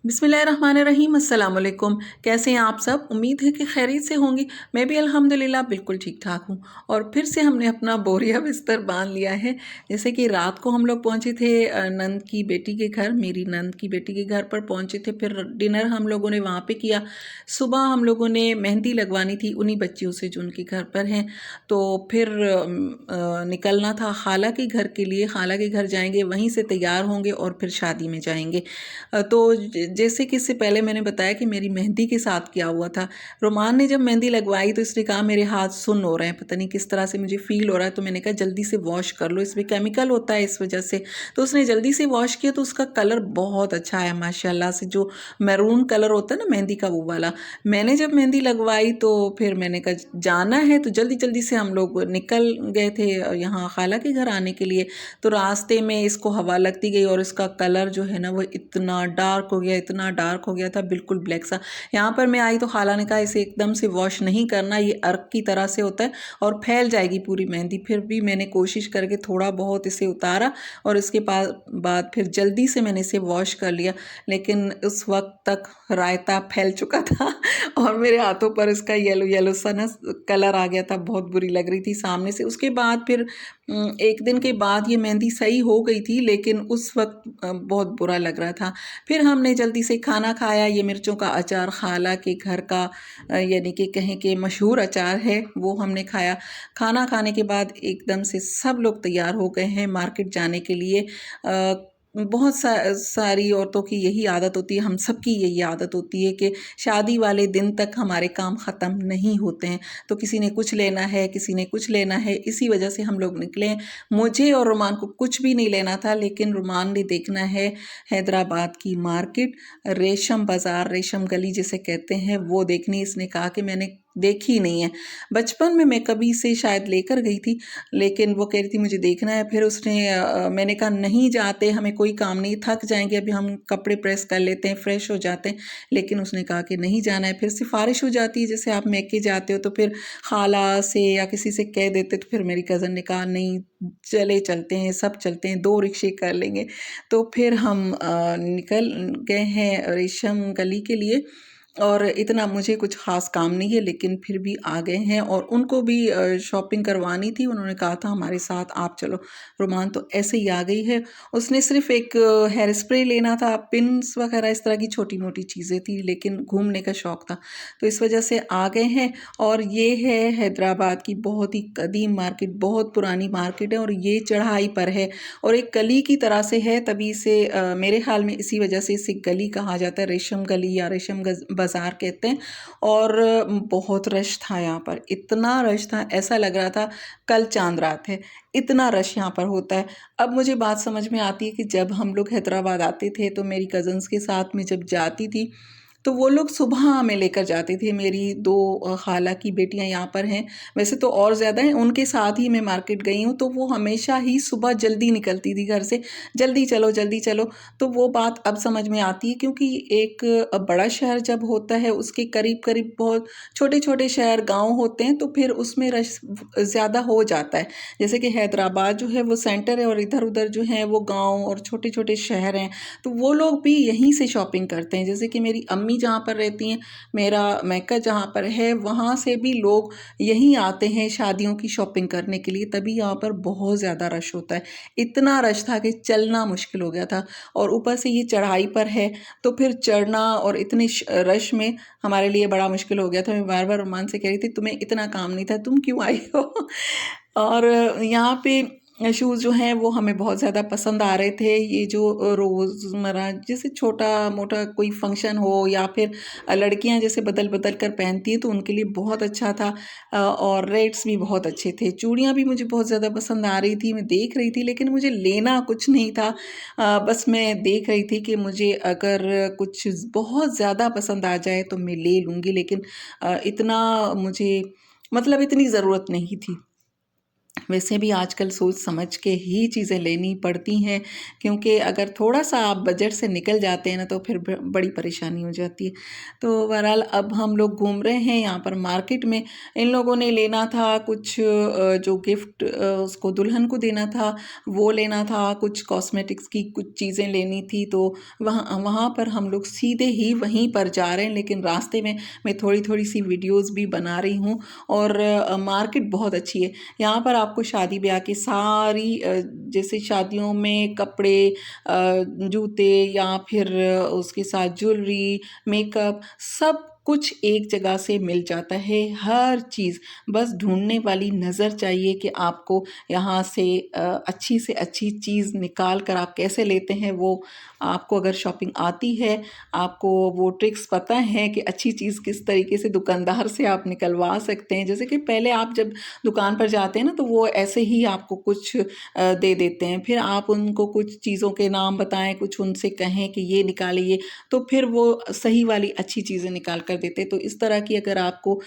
बिस्मिल्लाहिर्रहमानिर्रहीम अस्सलाम वालेकुम। कैसे हैं आप सब? उम्मीद है कि खैरियत से होंगी। मैं भी अल्हम्दुलिल्लाह बिल्कुल ठीक ठाक हूँ। और फिर से हमने अपना बोरिया बिस्तर बांध लिया है। जैसे कि रात को हम लोग पहुँचे थे नंद की बेटी के घर, मेरी नंद की बेटी के घर पर पहुँचे थे। फिर डिनर हम लोगों ने वहाँ पे किया। सुबह हम लोगों ने मेहंदी लगवानी थी उन्हीं बच्चियों से जो उनके घर पर हैं। तो फिर निकलना था खाला के घर के लिए। खाला के घर जाएंगे, वहीं से तैयार होंगे और फिर शादी में जाएंगे। तो जैसे कि इससे पहले मैंने बताया कि मेरी मेहंदी के साथ क्या हुआ था। रोमान ने जब मेहंदी लगवाई तो इसने कहा मेरे हाथ सुन्न हो रहे हैं, पता नहीं किस तरह से मुझे फील हो रहा है। तो मैंने कहा जल्दी से वॉश कर लो, इसमें केमिकल होता है इस वजह से। तो उसने जल्दी से वॉश किया तो उसका कलर बहुत अच्छा आया माशाल्लाह से। जो मैरून कलर होता है ना मेहंदी का, वो वाला। मैंने जब मेहंदी लगवाई तो फिर मैंने कहा जाना है, तो जल्दी जल्दी से हम लोग निकल गए थे यहाँ खाला के घर आने के लिए। तो रास्ते में इसको हवा लगती गई और इसका कलर जो है ना वो इतना डार्क हो गया, इतना डार्क हो गया था, बिल्कुल ब्लैक सा। यहाँ पर मैं आई तो खाला ने कहा इसे एकदम से वॉश नहीं करना, ये अर्क की तरह से होता है और फैल जाएगी पूरी मेहंदी। फिर भी मैंने कोशिश करके थोड़ा बहुत इसे उतारा और इसके बाद फिर जल्दी से मैंने इसे वॉश कर लिया। लेकिन उस वक्त तक रायता फैल चुका था और मेरे हाथों पर इसका येलो येलो सा ना कलर आ गया था। बहुत बुरी लग रही थी सामने से। उसके बाद फिर एक दिन के बाद ये मेहंदी सही हो गई थी, लेकिन उस वक्त बहुत बुरा लग रहा था। फिर हमने जल्दी से खाना खाया। ये मिर्चों का अचार खाला के घर का यानी कि कहें कि मशहूर अचार है, वो हमने खाया। खाना खाने के बाद एकदम से सब लोग तैयार हो गए हैं मार्केट जाने के लिए। बहुत सारी औरतों की यही आदत होती है, हम सब की यही आदत होती है कि शादी वाले दिन तक हमारे काम ख़त्म नहीं होते हैं। तो किसी ने कुछ लेना है, किसी ने कुछ लेना है, इसी वजह से हम लोग निकले हैं। मुझे और रुमान को कुछ भी नहीं लेना था, लेकिन रुमान ने देखना है हैदराबाद की मार्केट, रेशम बाज़ार, रेशम गली जिसे कहते हैं, वो देखनी। इसने कहा कि मैंने देखी नहीं है। बचपन में मैं कभी से शायद लेकर गई थी, लेकिन वो कह रही थी मुझे देखना है। फिर मैंने कहा नहीं जाते, हमें कोई काम नहीं, थक जाएंगे, अभी हम कपड़े प्रेस कर लेते हैं, फ्रेश हो जाते हैं। लेकिन उसने कहा कि नहीं जाना है। फिर सिफारिश हो जाती है, जैसे आप मैके जाते हो तो फिर खाला से या किसी से कह देते। तो फिर मेरी कज़न ने कहा नहीं चलते हैं, सब चलते हैं, 2 रिक्शे कर लेंगे। तो फिर हम निकल गए हैं रेशम गली के लिए। और इतना मुझे कुछ ख़ास काम नहीं है, लेकिन फिर भी आ गए हैं। और उनको भी शॉपिंग करवानी थी, उन्होंने कहा था हमारे साथ आप चलो। रोमान तो ऐसे ही आ गई है। उसने सिर्फ एक हेयर स्प्रे लेना था, पिन्स वगैरह इस तरह की छोटी मोटी चीज़ें थी, लेकिन घूमने का शौक़ था तो इस वजह से आ गए हैं। और ये है हैदराबाद की बहुत ही कदीम मार्केट, बहुत पुरानी मार्केट है और ये चढ़ाई पर है और एक गली की तरह से है, तभी से मेरे ख्याल में इसी वजह से इसे गली कहा जाता है, रेशम गली या रेशम बाज़ार कहते हैं। और बहुत रश था यहाँ पर, इतना रश था, ऐसा लग रहा था कल चांद रात है, इतना रश यहाँ पर होता है। अब मुझे बात समझ में आती है कि जब हम लोग हैदराबाद आते थे तो मेरी कज़न्स के साथ में जब जाती थी तो वो लोग सुबह हमें लेकर जाते थे। मेरी 2 खाला की बेटियां यहाँ पर हैं, वैसे तो और ज़्यादा हैं, उनके साथ ही मैं मार्केट गई हूँ। तो वो हमेशा ही सुबह जल्दी निकलती थी घर से, जल्दी चलो जल्दी चलो। तो वो बात अब समझ में आती है, क्योंकि एक बड़ा शहर जब होता है उसके करीब करीब बहुत छोटे छोटे शहर गाँव होते हैं, तो फिर उसमें रश ज़्यादा हो जाता है। जैसे कि हैदराबाद जो है वो सेंटर है और इधर उधर जो है वो गाँव और छोटे छोटे शहर हैं, तो वो लोग भी यहीं से शॉपिंग करते हैं। जैसे कि मेरी अम्मी जहाँ पर रहती हैं, मेरा मैका जहाँ पर है, वहाँ से भी लोग यहीं आते हैं शादियों की शॉपिंग करने के लिए, तभी यहाँ पर बहुत ज़्यादा रश होता है। इतना रश था कि चलना मुश्किल हो गया था और ऊपर से ये चढ़ाई पर है, तो फिर चढ़ना और इतने रश में हमारे लिए बड़ा मुश्किल हो गया था। मैं बार बार रोमान से कह रही थी तुम्हें इतना काम नहीं था, तुम क्यों आई हो। और यहाँ पे शूज़ जो हैं वो हमें बहुत ज़्यादा पसंद आ रहे थे। ये जो रोज़मर्रा जैसे छोटा मोटा कोई फंक्शन हो या फिर लड़कियां जैसे बदल बदल कर पहनती हैं, तो उनके लिए बहुत अच्छा था। और रेट्स भी बहुत अच्छे थे। चूड़ियाँ भी मुझे बहुत ज़्यादा पसंद आ रही थी, मैं देख रही थी, लेकिन मुझे लेना कुछ नहीं था। बस मैं देख रही थी कि मुझे अगर कुछ बहुत ज़्यादा पसंद आ जाए तो मैं ले लूँगी, लेकिन इतना मुझे मतलब इतनी ज़रूरत नहीं थी। वैसे भी आजकल सोच समझ के ही चीज़ें लेनी पड़ती हैं, क्योंकि अगर थोड़ा सा आप बजट से निकल जाते हैं ना तो फिर बड़ी परेशानी हो जाती है। तो बहरहाल अब हम लोग घूम रहे हैं यहाँ पर मार्केट में। इन लोगों ने लेना था कुछ जो गिफ्ट उसको दुल्हन को देना था वो लेना था, कुछ कॉस्मेटिक्स की कुछ चीज़ें लेनी थी, तो वहाँ वहाँ पर हम लोग सीधे ही वहीं पर जा रहे हैं। लेकिन रास्ते में मैं थोड़ी थोड़ी सी वीडियोज़ भी बना रही हूँ। और मार्केट बहुत अच्छी है यहाँ पर। आपको शादी ब्याह की सारी जैसे शादियों में कपड़े, जूते या फिर उसके साथ ज्वेलरी, मेकअप, सब कुछ एक जगह से मिल जाता है, हर चीज़। बस ढूंढने वाली नज़र चाहिए कि आपको यहाँ से अच्छी चीज़ निकाल कर आप कैसे लेते हैं। वो आपको अगर शॉपिंग आती है, आपको वो ट्रिक्स पता है कि अच्छी चीज़ किस तरीके से दुकानदार से आप निकलवा सकते हैं। जैसे कि पहले आप जब दुकान पर जाते हैं ना तो वो ऐसे ही आपको कुछ दे देते हैं, फिर आप उनको कुछ चीज़ों के नाम बताएं, कुछ उनसे कहें कि ये निकालिए, तो फिर वो सही वाली अच्छी चीज़ें निकाल कर देते हैं। तो इस तरह की अगर आपको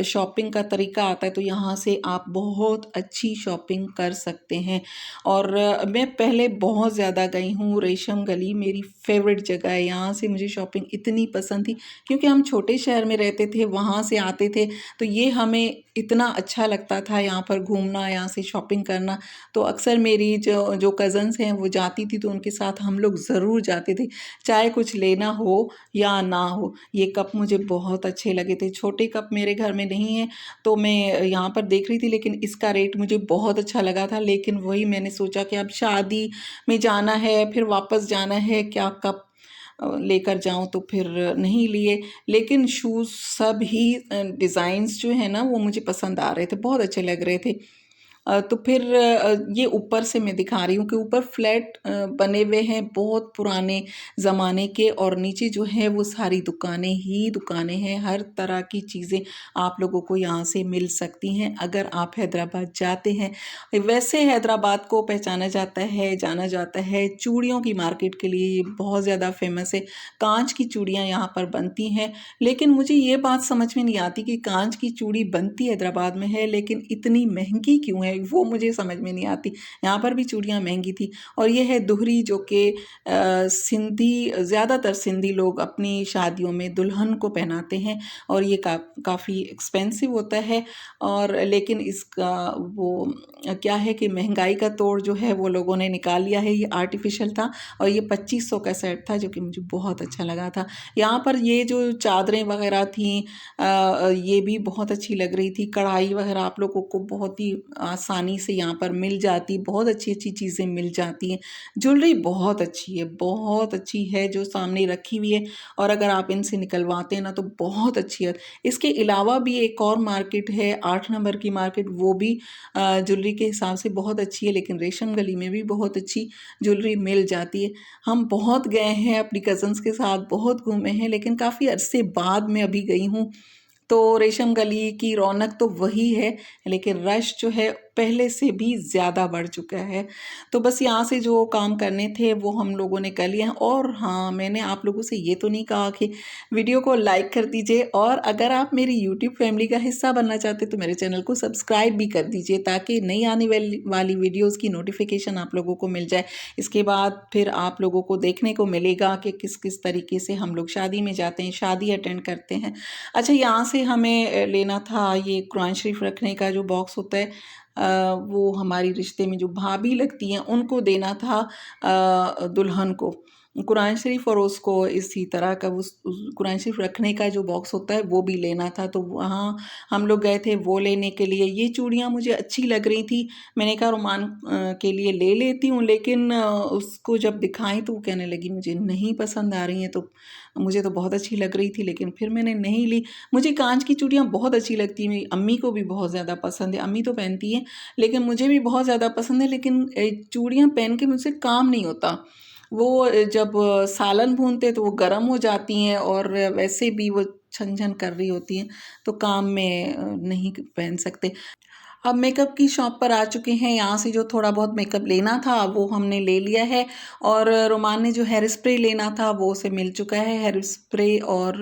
शॉपिंग का तरीका आता है तो यहाँ से आप बहुत अच्छी शॉपिंग कर सकते हैं। और मैं पहले बहुत ज़्यादा गई हूँ, रेशम गली मेरी फेवरेट जगह है। यहाँ से मुझे शॉपिंग इतनी पसंद थी क्योंकि हम छोटे शहर में रहते थे, वहाँ से आते थे, तो ये हमें इतना अच्छा लगता था यहाँ पर घूमना, यहाँ से शॉपिंग करना। तो अक्सर मेरी जो जो कज़न्स हैं वो जाती थी तो उनके साथ हम लोग ज़रूर जाते थे, चाहे कुछ लेना हो या ना हो। ये कप मुझे बहुत अच्छे लगे थे। छोटे कप मेरे घर में नहीं है तो मैं यहाँ पर देख रही थी, लेकिन इसका रेट मुझे बहुत अच्छा लगा था। लेकिन वही मैंने सोचा कि अब शादी में जाना है, फिर वापस जाना है, क्या कप लेकर जाऊं, तो फिर नहीं लिए। लेकिन शूज़ सब ही डिज़ाइंस जो है ना वो मुझे पसंद आ रहे थे, बहुत अच्छे लग रहे थे। तो फिर ये ऊपर से मैं दिखा रही हूँ कि ऊपर फ्लैट बने हुए हैं बहुत पुराने ज़माने के, और नीचे जो है वो सारी दुकानें ही दुकानें हैं। हर तरह की चीज़ें आप लोगों को यहाँ से मिल सकती हैं अगर आप हैदराबाद जाते हैं। वैसे हैदराबाद को पहचाना जाता है, जाना जाता है चूड़ियों की मार्केट के लिए, ये बहुत ज़्यादा फेमस है। कांच की चूड़ियाँ यहाँ पर बनती हैं, लेकिन मुझे ये बात समझ में नहीं आती कि कांच की चूड़ी बनती हैदराबाद में है लेकिन इतनी महंगी क्यों है, वो मुझे समझ में नहीं आती। यहाँ पर भी चूड़ियाँ महंगी थी। और ये है दुहरी, जो कि सिंधी, ज़्यादातर सिंधी लोग अपनी शादियों में दुल्हन को पहनाते हैं, और ये काफ़ी एक्सपेंसिव होता है। और लेकिन इसका वो क्या है कि महंगाई का तोड़ जो है वो लोगों ने निकाल लिया है। ये आर्टिफिशियल था और ये 2500 का सेट था, जो कि मुझे बहुत अच्छा लगा था। यहाँ पर ये जो चादरें वगैरह थी ये भी बहुत अच्छी लग रही थी। कढ़ाई वगैरह आप लोगों को बहुत ही आसानी से यहाँ पर मिल जाती, बहुत अच्छी अच्छी चीज़ें मिल जाती हैं। ज्वेलरी बहुत अच्छी है, बहुत अच्छी है जो सामने रखी हुई है, और अगर आप इनसे निकलवाते हैं ना तो बहुत अच्छी है। इसके अलावा भी एक और मार्केट है 8 नंबर की मार्केट, वो भी ज्वेलरी के हिसाब से बहुत अच्छी है, लेकिन रेशम गली में भी बहुत अच्छी ज्वेलरी मिल जाती है। हम बहुत गए हैं अपनी कज़न्स के साथ, बहुत घूमे हैं, लेकिन काफ़ी अरसे बाद में अभी गई हूँ। तो रेशम गली की रौनक तो वही है, लेकिन रश जो है पहले से भी ज़्यादा बढ़ चुका है। तो बस यहाँ से जो काम करने थे वो हम लोगों ने कर लिए हैं। और हाँ, मैंने आप लोगों से ये तो नहीं कहा कि वीडियो को लाइक कर दीजिए, और अगर आप मेरी यूट्यूब फैमिली का हिस्सा बनना चाहते तो मेरे चैनल को सब्सक्राइब भी कर दीजिए, ताकि नई आने वाली वीडियोज़ की नोटिफिकेशन आप लोगों को मिल जाए। इसके बाद फिर आप लोगों को देखने को मिलेगा कि किस किस तरीके से हम लोग शादी में जाते हैं, शादी अटेंड करते हैं। अच्छा, यहाँ से हमें लेना था ये कुरान शरीफ रखने का जो बॉक्स होता है, वो हमारी रिश्ते में जो भाभी लगती हैं उनको देना था, दुल्हन को कुरान शरीफ, और उसको इसी तरह का उस कुरान शरीफ रखने का जो बॉक्स होता है वो भी लेना था। तो वहाँ हम लोग गए थे वो लेने के लिए। ये चूड़ियाँ मुझे अच्छी लग रही थी, मैंने कहा रुमान के लिए ले लेती हूँ, लेकिन उसको जब दिखाई तो वो कहने लगी मुझे नहीं पसंद आ रही हैं। तो मुझे तो बहुत अच्छी लग रही थी, लेकिन फिर मैंने नहीं ली। मुझे कांच की चूड़ियाँ बहुत अच्छी लगती हैं, मेरी अम्मी को भी बहुत ज़्यादा पसंद है, अम्मी तो पहनती हैं, लेकिन मुझे भी बहुत ज़्यादा पसंद है। लेकिन चूड़ियाँ पहन के मुझसे काम नहीं होता। वो जब सालन भूनते तो वो गर्म हो जाती हैं, और वैसे भी वो छन छन कर रही होती हैं, तो काम में नहीं पहन सकते। अब मेकअप की शॉप पर आ चुके हैं। यहाँ से जो थोड़ा बहुत मेकअप लेना था वो हमने ले लिया है और रोमान ने जो हेयर स्प्रे लेना था वो उसे मिल चुका है। हेयर स्प्रे और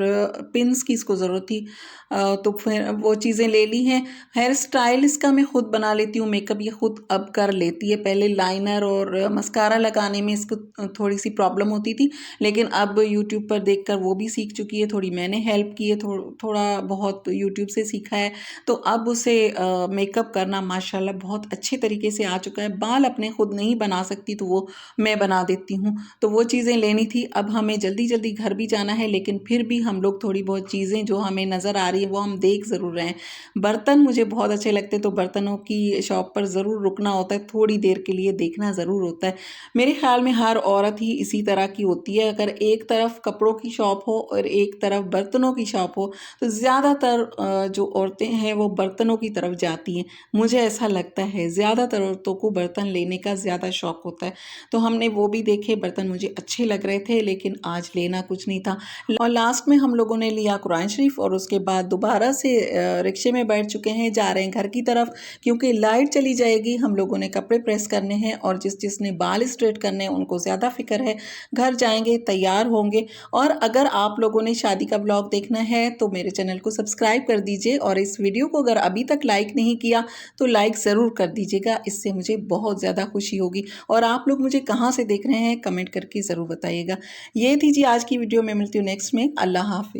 पिन्स की इसको ज़रूरत थी, तो फिर वो चीज़ें ले ली हैं। हेयर स्टाइल इसका मैं खुद बना लेती हूँ, मेकअप ये खुद अब कर लेती है। पहले लाइनर और मस्कारा लगाने में इसको थोड़ी सी प्रॉब्लम होती थी, लेकिन अब यूट्यूब पर देखकर वो भी सीख चुकी है। थोड़ी मैंने हेल्प की है, थोड़ा बहुत यूट्यूब से सीखा है, तो अब उसे मेकअप करना माशाल्लाह बहुत अच्छे तरीके से आ चुका है। बाल अपने खुद नहीं बना सकती तो वो मैं बना देती हूँ, तो वो चीज़ें लेनी थी। अब हमें जल्दी जल्दी घर भी जाना है, लेकिन फिर भी हम लोग थोड़ी बहुत चीज़ें जो हमें नज़र आ रही है वो हम देख ज़रूर रहे हैं। बर्तन मुझे बहुत अच्छे लगते हैं, तो बर्तनों की शॉप पर ज़रूर रुकना होता है, थोड़ी देर के लिए देखना ज़रूर होता है। मेरे ख्याल में हर औरत ही इसी तरह की होती है। अगर एक तरफ कपड़ों की शॉप हो और एक तरफ बर्तनों की शॉप हो तो ज़्यादातर जो औरतें हैं वो बर्तनों की तरफ जाती हैं। मुझे ऐसा लगता है ज़्यादातर औरतों को बर्तन लेने का ज़्यादा शौक होता है, तो हमने वो भी देखे। बर्तन मुझे अच्छे लग रहे थे, लेकिन आज लेना कुछ नहीं था। और लास्ट में हम लोगों ने लिया कुरान शरीफ और उसके बाद दोबारा से रिक्शे में बैठ चुके हैं, जा रहे हैं घर की तरफ, क्योंकि लाइट चली जाएगी। हम लोगों ने कपड़े प्रेस करने हैं और जिसने बाल स्ट्रेट करने हैं उनको ज़्यादा फिक्र है। घर जाएंगे, तैयार होंगे। और अगर आप लोगों ने शादी का ब्लॉग देखना है तो मेरे चैनल को सब्सक्राइब कर दीजिए, और इस वीडियो को अगर अभी तक लाइक नहीं किया तो लाइक ज़रूर कर दीजिएगा, इससे मुझे बहुत ज़्यादा खुशी होगी। और आप लोग मुझे कहाँ से देख रहे हैं कमेंट करके ज़रूर बताइएगा। ये थी जी आज की वीडियो में, मिलती हूँ नेक्स्ट में। अल्लाह हाफिज़।